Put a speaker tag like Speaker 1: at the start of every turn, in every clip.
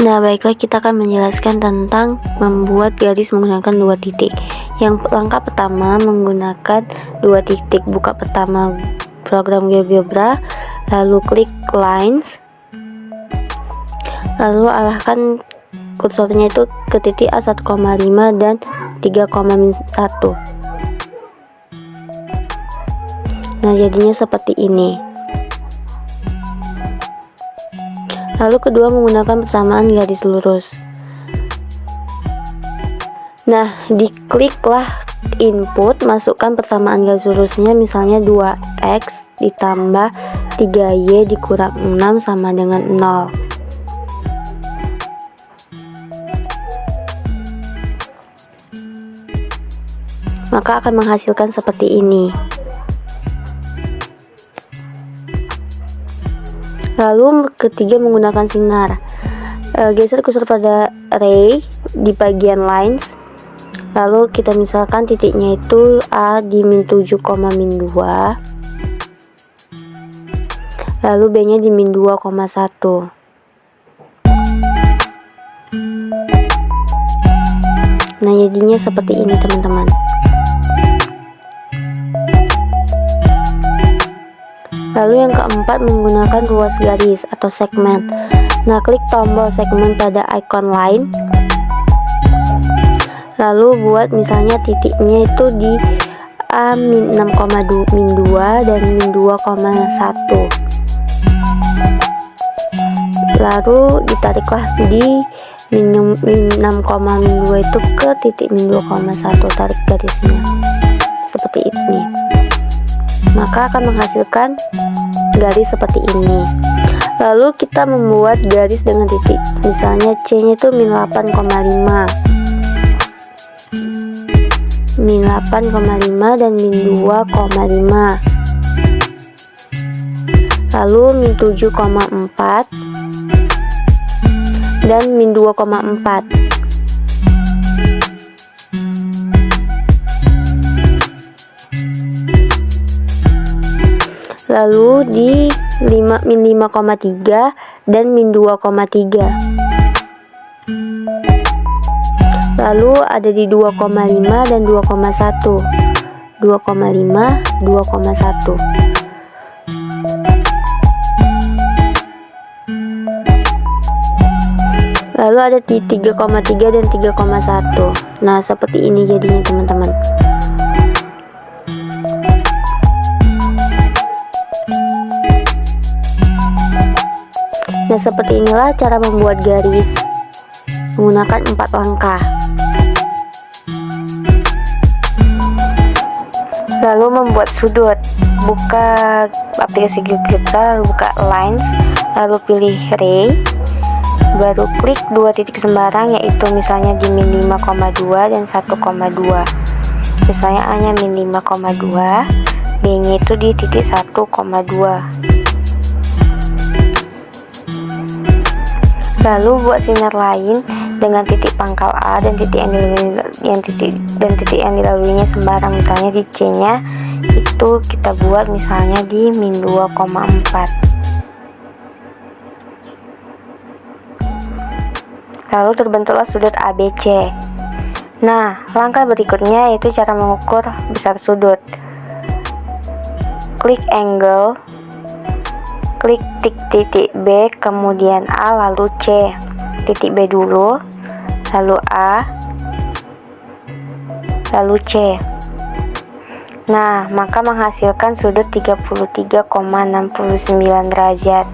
Speaker 1: Nah, baiklah, kita akan menjelaskan tentang membuat garis menggunakan 2 titik. Yang langkah pertama menggunakan 2 titik. Buka pertama program GeoGebra, lalu klik lines, lalu arahkan kursornya itu ke titik A 1,5 dan 3,1. Nah, jadinya seperti ini. Lalu kedua menggunakan persamaan garis lurus. Nah, dikliklah input, masukkan persamaan garis lurusnya, misalnya 2x ditambah 3y dikurang 6 sama dengan 0. Maka akan menghasilkan seperti ini. Lalu ketiga menggunakan sinar. Geser kursor pada ray di bagian lines. Lalu kita misalkan titiknya itu A di min 7, min 2. Lalu B nya di min 2,1. Nah, jadinya seperti ini teman-teman. Lalu yang keempat menggunakan ruas garis atau segmen. Nah, klik tombol segmen pada icon line. Lalu buat misalnya titiknya itu di A min 6,2 dan min 2,1. Lalu ditariklah di min 6,2 itu ke titik min 2,1, tarik garisnya seperti ini. Maka akan menghasilkan garis seperti ini. Lalu kita membuat garis dengan titik, misalnya C nya itu min 8,5 dan min 2,5. Lalu min 7,4 dan min 2,4. Lalu di min 5,3 dan min 2,3. Lalu ada di 2,5 dan 2,1. 2,5, 2,1. Lalu ada di 3,3 dan 3,1. Nah, seperti ini jadinya teman-teman. Nah, seperti inilah cara membuat garis menggunakan 4 langkah. Lalu membuat sudut. Buka aplikasi GeoGebra, lalu buka lines, lalu pilih ray, baru klik 2 titik sembarang, yaitu misalnya di min 5,2 dan 1,2. Misalnya A nya min 5,2, B nya itu di titik 1,2. Lalu buat sinar lain dengan titik pangkal A dan titik yang dilaluinya sembarang, misalnya di C nya itu kita buat misalnya di min 2,4. Lalu terbentuklah sudut ABC. Nah, langkah berikutnya yaitu cara mengukur besar sudut. Klik angle, klik titik B, kemudian A, lalu C. Titik B dulu, lalu A, lalu C. Nah, maka menghasilkan sudut 33,69 derajat.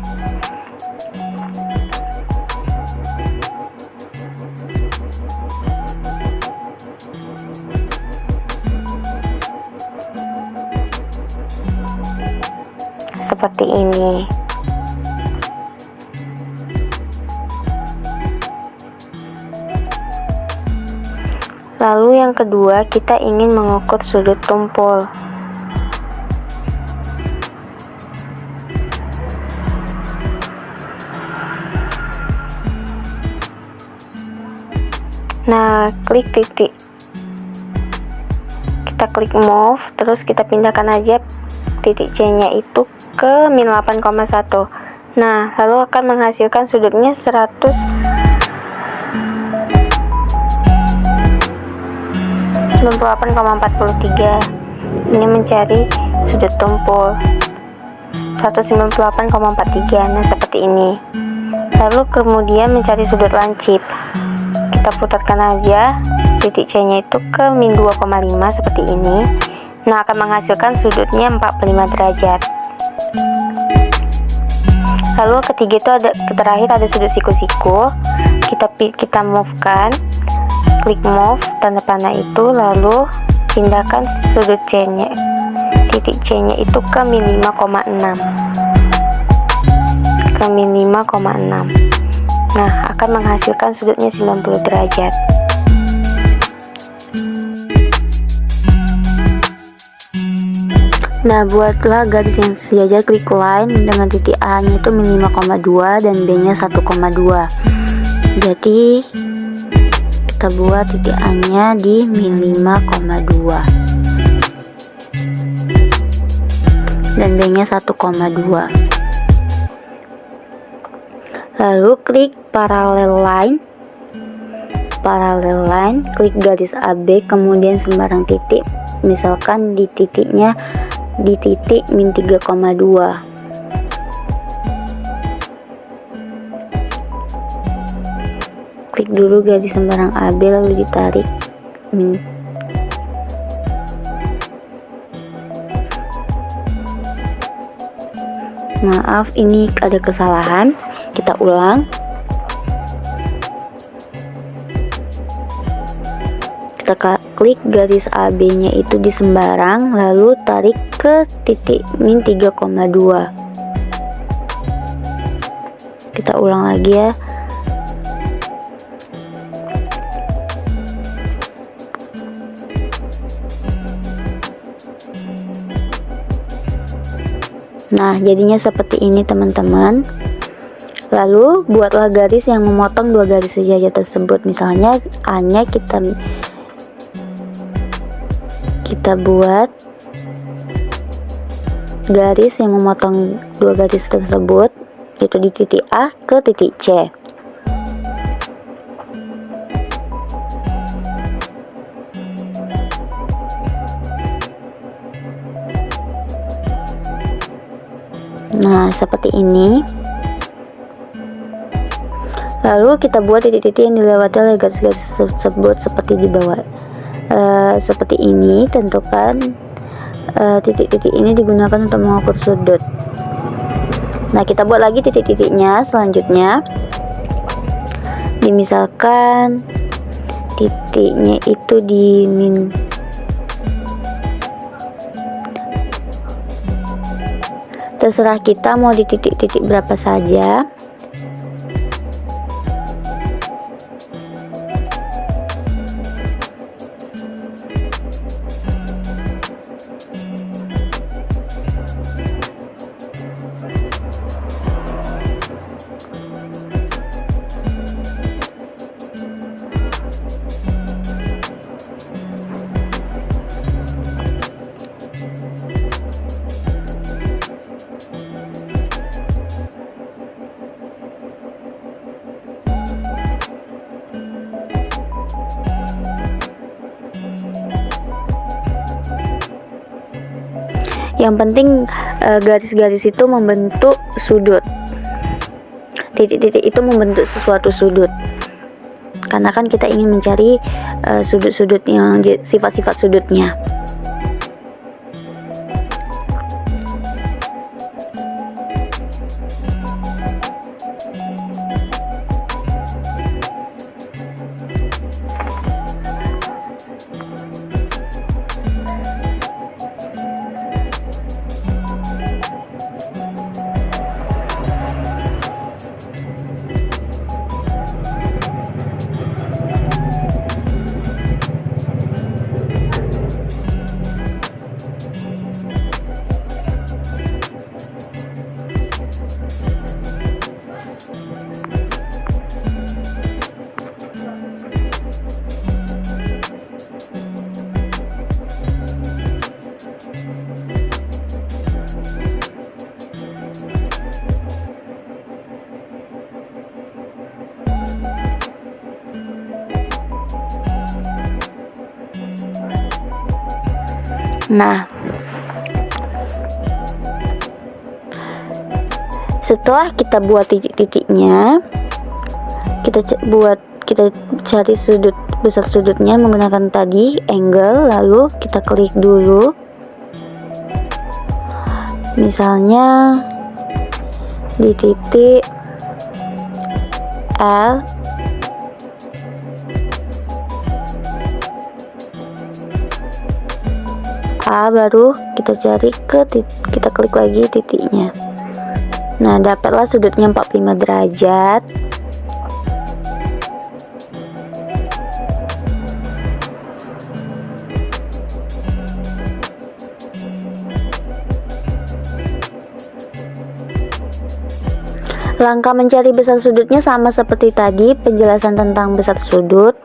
Speaker 1: Seperti ini. Lalu yang kedua, kita ingin mengukur sudut tumpul. Nah, klik titik. kita klik move, terus kita pindahkan aja titik C nya itu ke min 8,1. Nah, lalu akan menghasilkan sudutnya 198,43. Ini mencari sudut tumpul 198,43. Nah, seperti ini. Lalu kemudian mencari sudut lancip, kita putarkan aja titik C nya itu ke min 2,5 seperti ini. Nah, akan menghasilkan sudutnya 45 derajat. Lalu ketiga itu terakhir ada sudut siku-siku, kita move kan, klik move tanda panah itu, lalu pindahkan sudut C nya, titik C nya itu ke min 5,6, ke min 5,6. Nah, akan menghasilkan sudutnya 90 derajat. Nah, buatlah garis yang sejajar, klik line dengan titik A nya itu min 5,2 dan B nya 1,2. Jadi kita buat titik A nya di min 5,2 dan B nya 1,2. Lalu klik parallel line, klik garis AB, kemudian sembarang titik, misalkan di titiknya di titik min 3,2. Klik dulu garis sembarang AB lalu ditarik maaf, ini ada kesalahan, kita ulang. Kita klik garis AB nya itu di sembarang, lalu tarik ke titik min 3,2. Kita ulang lagi ya. Nah, jadinya seperti ini teman-teman. Lalu buatlah garis yang memotong dua garis sejajar tersebut. Misalnya A nya kita buat garis yang memotong dua garis tersebut, yaitu di titik A ke titik C. Nah, seperti ini. Lalu kita buat titik-titik yang dilewati oleh garis-garis tersebut seperti di bawah. Seperti ini, tentukan titik-titik ini digunakan untuk mengukur sudut. Nah, kita buat lagi titik-titiknya selanjutnya. Misalkan titiknya itu di min, terserah kita mau di titik-titik berapa saja. Yang penting garis-garis itu membentuk sudut. Titik-titik itu membentuk sesuatu sudut. Karena kan kita ingin mencari sudut-sudut yang sifat-sifat sudutnya. Nah, setelah kita buat titik-titiknya, kita cari sudut besar sudutnya menggunakan tadi angle, lalu kita klik dulu, misalnya di titik L. A, baru kita cari kita klik lagi titiknya. Nah, dapatlah sudutnya 45 derajat. Langkah mencari besar sudutnya sama seperti tadi, penjelasan tentang besar sudut.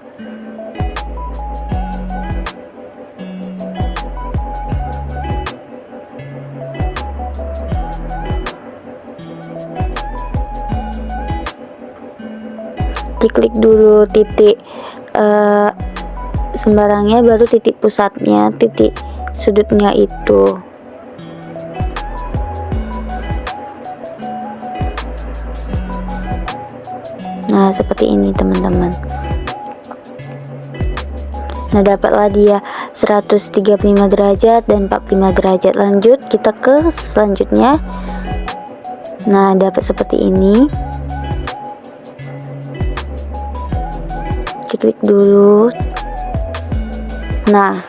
Speaker 1: Diklik dulu titik sembarangnya, baru titik pusatnya, titik sudutnya itu. Nah, seperti ini teman-teman. Nah, dapatlah dia 135 derajat dan 45 derajat. Lanjut kita ke selanjutnya. Nah, dapat seperti ini. Klik dulu. Nah,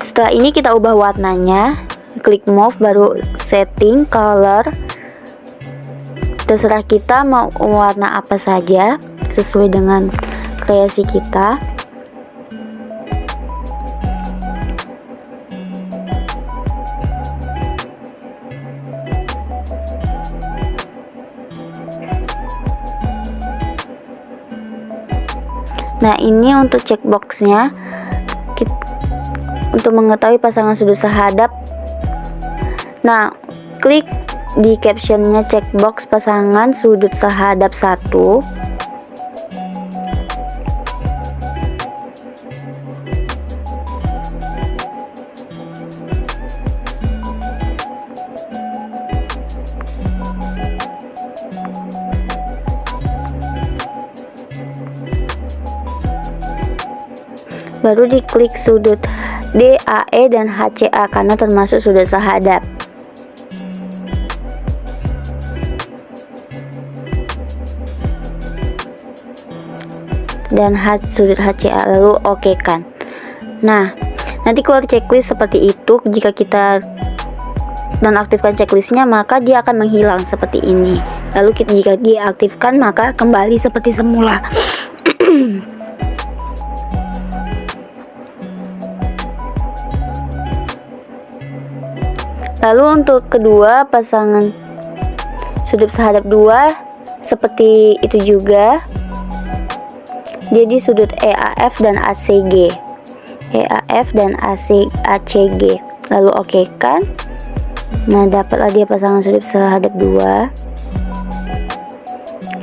Speaker 1: setelah ini kita ubah warnanya, klik move, baru setting color. Terserah kita mau warna apa saja sesuai dengan kreasi kita. Nah, ini untuk checkboxnya, untuk mengetahui pasangan sudut sehadap. Nah, klik di captionnya checkbox pasangan sudut sehadap 1. Baru diklik sudut DAE dan HCA karena termasuk sudut sehadap. Dan sudut HCA, lalu oke kan. Nah, nanti keluar checklist seperti itu. Jika kita nonaktifkan checklistnya, maka dia akan menghilang seperti ini. Lalu jika dia aktifkan, maka kembali seperti semula. Lalu untuk kedua pasangan sudut sehadap 2 seperti itu juga. Jadi sudut EAF dan ACG. EAF dan ACG. Lalu oke kan. Nah, dapatlah dia pasangan sudut sehadap 2.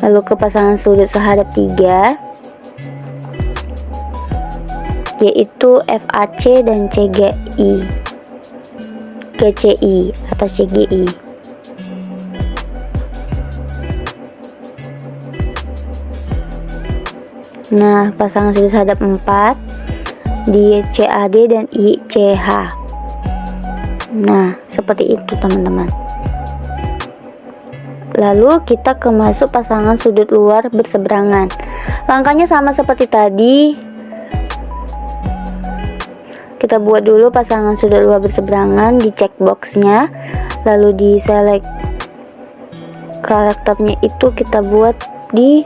Speaker 1: Lalu ke pasangan sudut sehadap 3, yaitu FAC dan GCI atau CGI. Nah, pasangan sudut sehadap 4 di CAD dan ICH. Nah, seperti itu teman-teman. Lalu kita masuk pasangan sudut luar berseberangan. Langkahnya sama seperti tadi. Kita buat dulu pasangan sudut luar berseberangan di checkboxnya, lalu di select karakternya itu kita buat di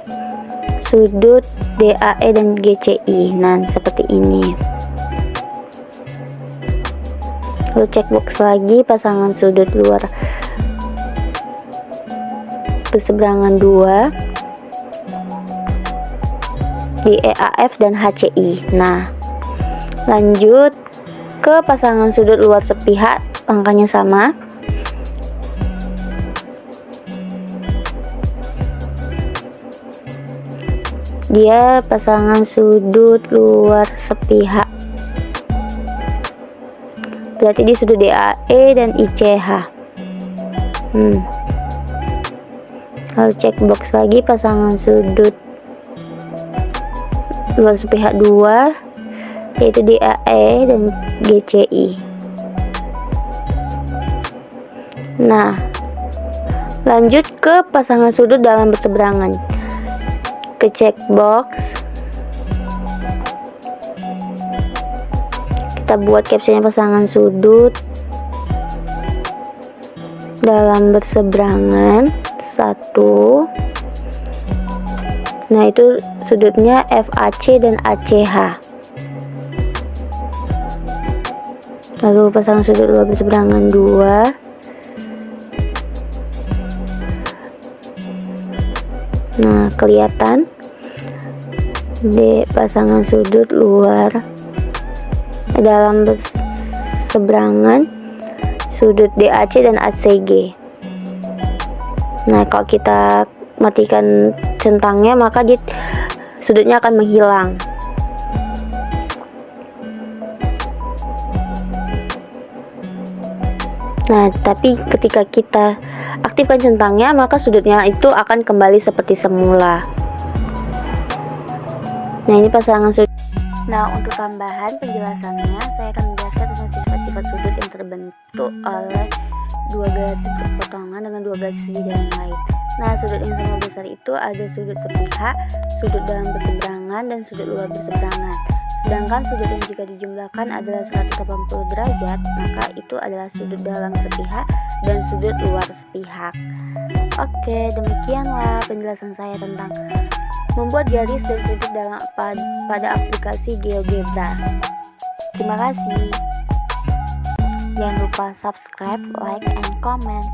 Speaker 1: sudut DAE dan GCI. Nah, seperti ini. Lalu checkbox lagi pasangan sudut luar berseberangan 2 di EAF dan HCI. Nah, lanjut ke pasangan sudut luar sepihak, langkahnya sama. Dia pasangan sudut luar sepihak. berarti di sudut DAE dan ICH. Lalu cek box lagi pasangan sudut luar sepihak 2 yaitu DAE dan GCI. Nah, lanjut ke pasangan sudut dalam berseberangan. Ke check box, kita buat captionnya pasangan sudut dalam berseberangan 1. Nah, itu sudutnya FAC dan ACH. Lalu pasangan sudut luar berseberangan 2. Nah, kelihatan di pasangan sudut luar dalam berseberangan sudut DAC dan ACG. Nah, kalau kita matikan centangnya maka sudutnya akan menghilang. Nah, tapi ketika kita aktifkan centangnya maka sudutnya itu akan kembali seperti semula. Nah, ini pasangan sudut. Nah, untuk tambahan penjelasannya saya akan menjelaskan tentang sifat-sifat sudut yang terbentuk oleh dua garis berpotongan dengan dua garis sejajar yang lain. Nah, sudut yang sama besar itu ada sudut sepihak, sudut dalam berseberangan, dan sudut luar berseberangan. Sedangkan sudut yang jika dijumlahkan adalah 180 derajat, maka itu adalah sudut dalam sepihak dan sudut luar sepihak. Oke, demikianlah penjelasan saya tentang membuat garis dan sudut dalam pada aplikasi GeoGebra. Terima kasih. Jangan lupa subscribe, like, and comment.